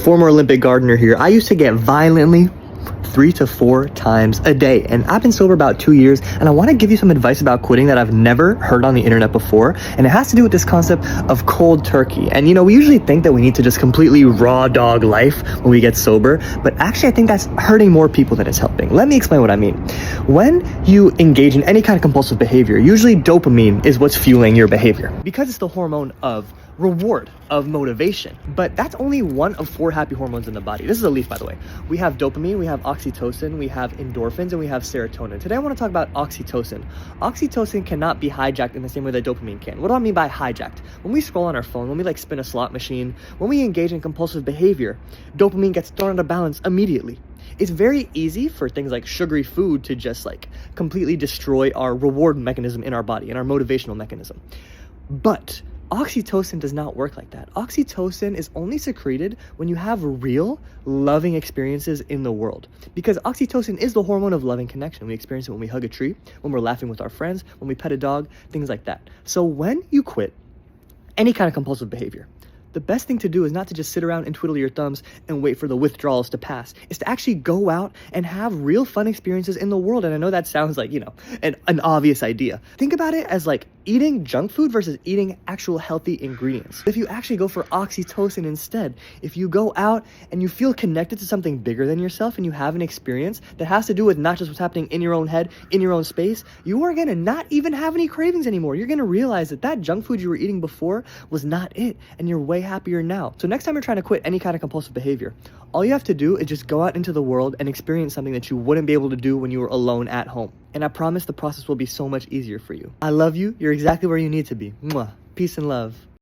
Former Olympic gardener here. I used to get violently 3 to 4 times a day, and I've been sober about 2 years, and I want to give you some advice about quitting that I've never heard on the internet before, and it has to do with this concept of cold turkey. And we usually think that we need to just completely raw dog life when we get sober, but actually I think that's hurting more people than it's helping. Let me explain what I mean. When you engage in any kind of compulsive behavior, usually dopamine is what's fueling your behavior because it's the hormone of reward, of motivation. But that's only one of 4 happy hormones in the body. This is a leaf, by the way. We have dopamine, we have oxytocin, we have endorphins, and we have serotonin. Today I want to talk about oxytocin. Oxytocin cannot be hijacked in the same way that dopamine can. What do I mean by hijacked? When we scroll on our phone, when we spin a slot machine, when we engage in compulsive behavior, dopamine gets thrown out of balance immediately. It's very easy for things like sugary food to just completely destroy our reward mechanism in our body and our motivational mechanism. But oxytocin does not work like that. Oxytocin is only secreted when you have real, loving experiences in the world. Because oxytocin is the hormone of loving connection. We experience it when we hug a tree, when we're laughing with our friends, when we pet a dog, things like that. So when you quit any kind of compulsive behavior, the best thing to do is not to just sit around and twiddle your thumbs and wait for the withdrawals to pass. It's to actually go out and have real fun experiences in the world. And I know that sounds like, an obvious idea. Think about it as eating junk food versus eating actual healthy ingredients. If you actually go for oxytocin instead, if you go out and you feel connected to something bigger than yourself and you have an experience that has to do with not just what's happening in your own head, in your own space, you are gonna not even have any cravings anymore. You're gonna realize that junk food you were eating before was not it, and you're way happier now. So next time you're trying to quit any kind of compulsive behavior, all you have to do is just go out into the world and experience something that you wouldn't be able to do when you were alone at home. And I promise the process will be so much easier for you. I love you. You're exactly where you need to be. Mwah. Peace and love.